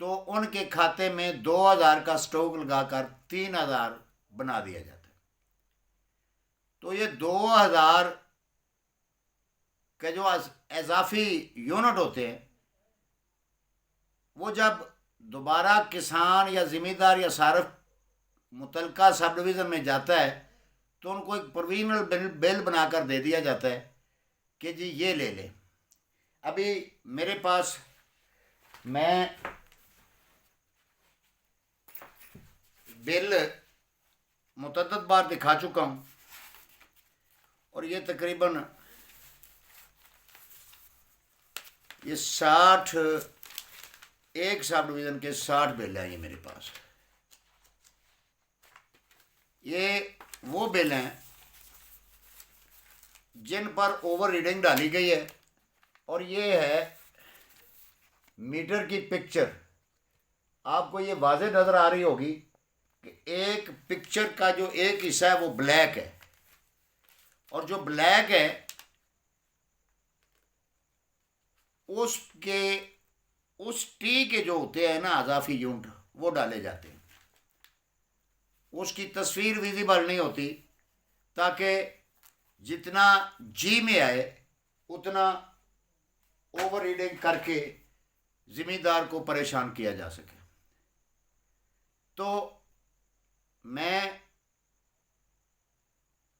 تو ان کے کھاتے میں 2000 کا سٹاک لگا کر 3000 بنا دیا جاتا ہے. تو یہ 2000 کے جو اضافی یونٹ ہوتے ہیں وہ جب دوبارہ کسان یا زمیندار یا صارف متعلقہ سب ڈویژن میں جاتا ہے تو ان کو ایک پروویژنل بل بنا کر دے دیا جاتا ہے کہ جی یہ لے لیں. ابھی میرے پاس میں بل متعدد بار دکھا چکا ہوں اور یہ تقریباً یہ 60 ایک سب ڈویژن کے 60 بل ہیں. یہ میرے پاس یہ وہ بل ہیں جن پر اوور ریڈنگ ڈالی گئی ہے اور یہ ہے میٹر کی پکچر. آپ کو یہ واضح نظر آ رہی ہوگی کہ ایک پکچر کا جو ایک حصہ ہے وہ بلیک ہے اور جو بلیک ہے اس ٹی کے جو ہوتے ہیں نا اضافی یونٹ وہ ڈالے جاتے ہیں. اس کی تصویر ویزیبل نہیں ہوتی تاکہ جتنا جی میں آئے اتنا اوور ریڈنگ کر کے زمیندار کو پریشان کیا جا سکے. تو میں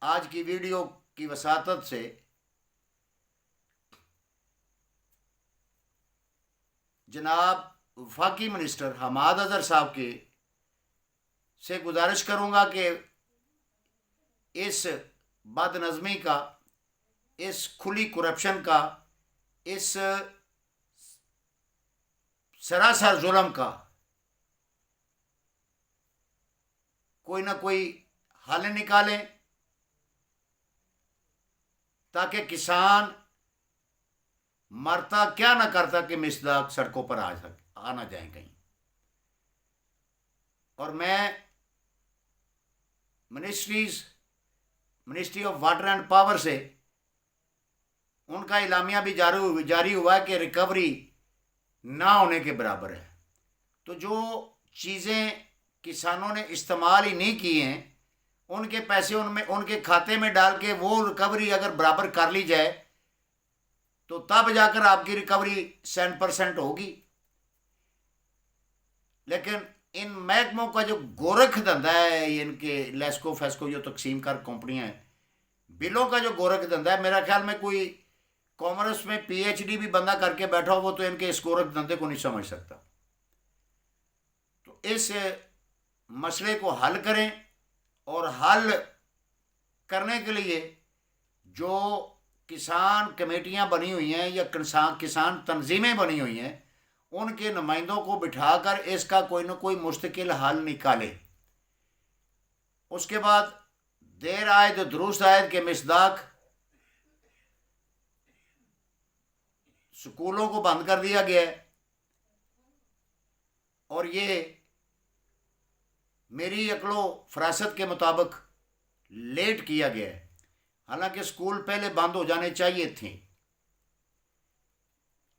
آج کی ویڈیو کی وساطت سے جناب وفاقی منسٹر حماد اظہر صاحب کے سے گزارش کروں گا کہ اس بد نظمی کا، اس کھلی کرپشن کا، اس سراسر ظلم کا کوئی نہ کوئی حل نکالیں تاکہ کسان مرتا کیا نہ کرتا کہ مصداق سڑکوں پر آ نہ جائیں کہیں. اور میں ministry of water and power سے ان کا اعلامیہ بھی جاری ہوا ہے کہ ریکوری نہ ہونے کے برابر ہے. تو جو چیزیں کسانوں نے استعمال ہی نہیں کی ہیں ان کے پیسے ان کے کھاتے میں ڈال کے وہ ریکوری اگر برابر کر لی جائے تو تب جا کر آپ کی ریکوری 100% ہوگی. لیکن ان محکموں کا جو گورکھ دھندا ہے، ان کے لیسکو فیسکو جو تقسیم کار کمپنیاں ہیں، بلوں کا جو گورکھ دھندا ہے، میرا خیال میں کوئی کامرس میں پی ایچ ڈی بھی بندہ کر کے بیٹھا ہو وہ تو ان کے اس گورکھ دھندے کو نہیں سمجھ سکتا. تو اس مسئلے کو حل کریں اور حل کرنے کے لیے جو کسان کمیٹیاں بنی ہوئی ہیں یا کسان تنظیمیں بنی ہوئی ہیں ان کے نمائندوں کو بٹھا کر اس کا کوئی نہ کوئی مستقل حل نکالے. اس کے بعد دیر آئے درست آئے کہ مصداق سکولوں کو بند کر دیا گیا ہے اور یہ میری عقل و فراست کے مطابق لیٹ کیا گیا ہے. حالانکہ سکول پہلے بند ہو جانے چاہیے تھے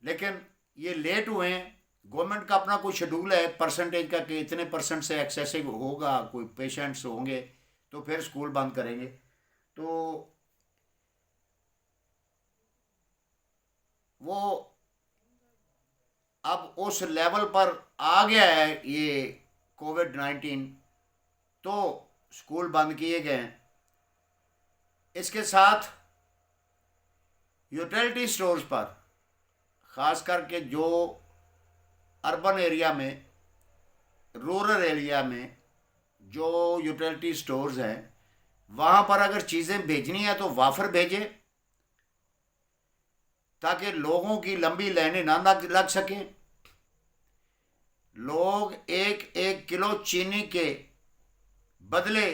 لیکن یہ لیٹ ہوئے ہیں. گورنمنٹ کا اپنا کوئی شیڈول ہے پرسنٹیج کا کہ اتنے % سے ایکسیسو ہوگا، کوئی پیشنٹس ہوں گے تو پھر سکول بند کریں گے. تو وہ اب اس لیول پر آ گیا ہے یہ کووڈ-19 تو سکول بند کیے گئے ہیں. اس کے ساتھ یوٹیلٹی سٹورز پر خاص کر کے جو اربن ایریا میں، رورل ایریا میں جو یوٹیلٹی سٹورز ہیں وہاں پر اگر چیزیں بھیجنی ہیں تو وافر بھیجیں تاکہ لوگوں کی لمبی لائنیں نہ لگ سکیں. لوگ 1 کلو چینی کے بدلے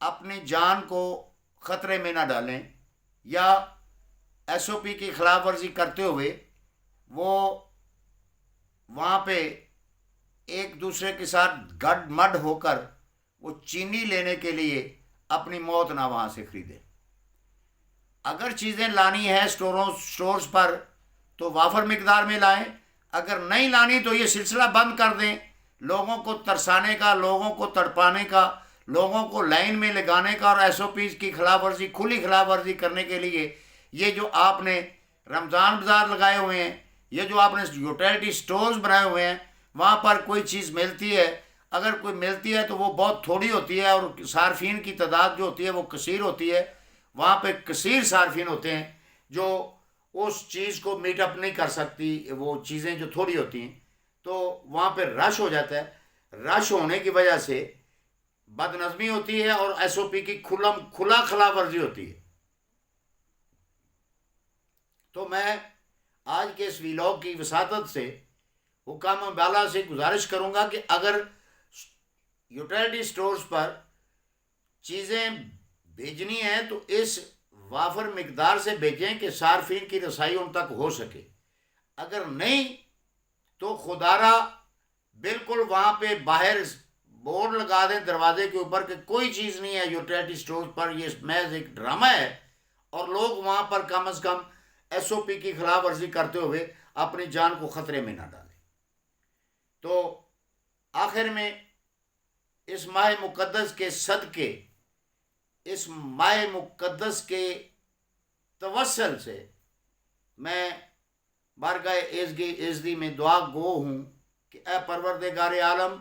اپنی جان کو خطرے میں نہ ڈالیں یا SOP کی خلاف ورزی کرتے ہوئے وہ وہاں پہ ایک دوسرے کے ساتھ گڈ مڈ ہو کر وہ چینی لینے کے لیے اپنی موت نہ وہاں سے خریدے. اگر چیزیں لانی ہے سٹورز پر تو وافر مقدار میں لائیں، اگر نہیں لانی تو یہ سلسلہ بند کر دیں، لوگوں کو ترسانے کا، لوگوں کو تڑپانے کا، لوگوں کو لائن میں لگانے کا اور ایس او پیز کی خلاف ورزی، کھلی خلاف ورزی کرنے کے لیے یہ جو آپ نے رمضان بازار لگائے ہوئے ہیں، یہ جو آپ نے یوٹیلٹی سٹورز بنائے ہوئے ہیں، وہاں پر کوئی چیز ملتی ہے، اگر کوئی ملتی ہے تو وہ بہت تھوڑی ہوتی ہے اور صارفین کی تعداد جو ہوتی ہے وہ کثیر ہوتی ہے، وہاں پہ کثیر صارفین ہوتے ہیں جو اس چیز کو میٹ اپ نہیں کر سکتی، وہ چیزیں جو تھوڑی ہوتی ہیں، تو وہاں پہ رش ہو جاتا ہے، رش ہونے کی وجہ سے بد نظمی ہوتی ہے اور ایس او پی کی کھلا خلاف ورزی ہوتی ہے۔ تو میں آج کے اس ویلاگ کی وساطت سے حکام بالا سے گزارش کروں گا کہ اگر یوٹیلٹی سٹورز پر چیزیں بھیجنی ہیں تو اس وافر مقدار سے بھیجیں کہ صارفین کی رسائی ان تک ہو سکے، اگر نہیں تو خدارہ بالکل وہاں پہ باہر بورڈ لگا دیں دروازے کے اوپر کہ کوئی چیز نہیں ہے یوٹیلٹی سٹورز پر، یہ محض ایک ڈرامہ ہے، اور لوگ وہاں پر کم از کم ایس او پی کی خلاف ورزی کرتے ہوئے اپنی جان کو خطرے میں نہ ڈالیں۔ تو آخر میں اس ماہ مقدس کے صدقے، اس ماہ مقدس کے توسل سے میں بارگاہ ایزدی میں دعا گو ہوں کہ اے پروردگار عالم،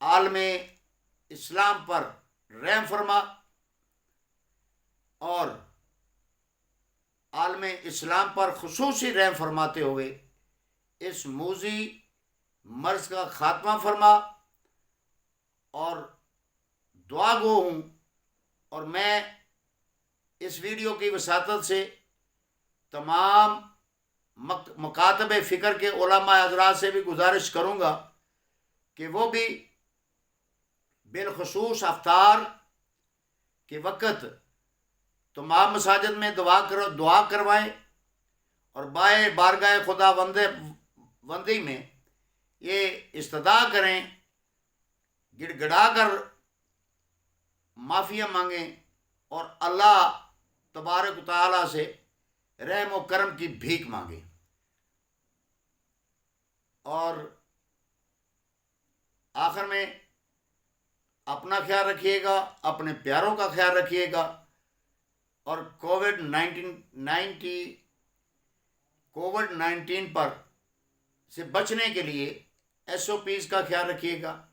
عالم اسلام پر رحم فرما اور عالم اسلام پر خصوصی رحم فرماتے ہوئے اس موذی مرض کا خاتمہ فرما، اور دعا گو ہوں اور میں اس ویڈیو کی وساطت سے تمام مکاتب فکر کے علماء حضرات سے بھی گزارش کروں گا کہ وہ بھی بالخصوص افطار کے وقت تمام مساجد میں دعا کروائیں اور بارگاہ خدا بندی میں یہ استدعا کریں، گڑ گڑا کر معافیاں مانگیں اور اللہ تبارک و تعالیٰ سے رحم و کرم کی بھیک مانگیں۔ اور آخر میں اپنا خیال رکھیے گا، اپنے پیاروں کا خیال رکھیے گا، اور کووڈ 19 پر سے بچنے کے لیے ایس او پیز کا خیال رکھیے گا۔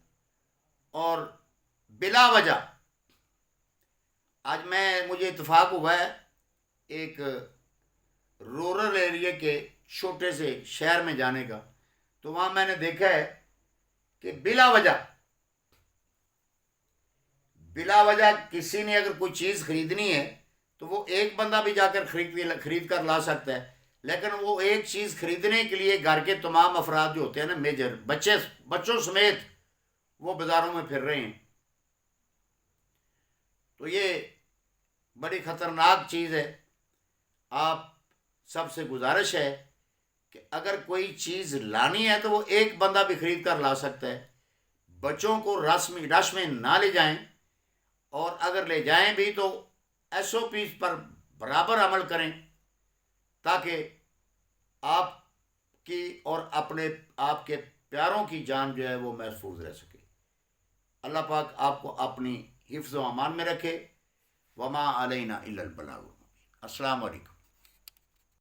اور بلا وجہ آج مجھے اتفاق ہوا ہے ایک رورل ایریا کے چھوٹے سے شہر میں جانے کا، تو وہاں میں نے دیکھا ہے کہ بلا وجہ کسی نے اگر کوئی چیز خریدنی ہے تو وہ ایک بندہ بھی جا کر خرید کر لا سکتا ہے، لیکن وہ ایک چیز خریدنے کے لیے گھر کے تمام افراد جو ہوتے ہیں نا، میجر بچوں سمیت وہ بازاروں میں پھر رہے ہیں۔ تو یہ بڑی خطرناک چیز ہے۔ آپ سب سے گزارش ہے کہ اگر کوئی چیز لانی ہے تو وہ ایک بندہ بھی خرید کر لا سکتا ہے، بچوں کو رش میں نہ لے جائیں، اور اگر لے جائیں بھی تو ایس او پیز پر برابر عمل کریں تاکہ آپ کی اور آپ کے پیاروں کی جان جو ہے وہ محفوظ رہ سکے۔ اللہ پاک آپ کو اپنی حفظ و امان میں رکھے۔ وما علینا الا البلاغ۔ السلام علیکم۔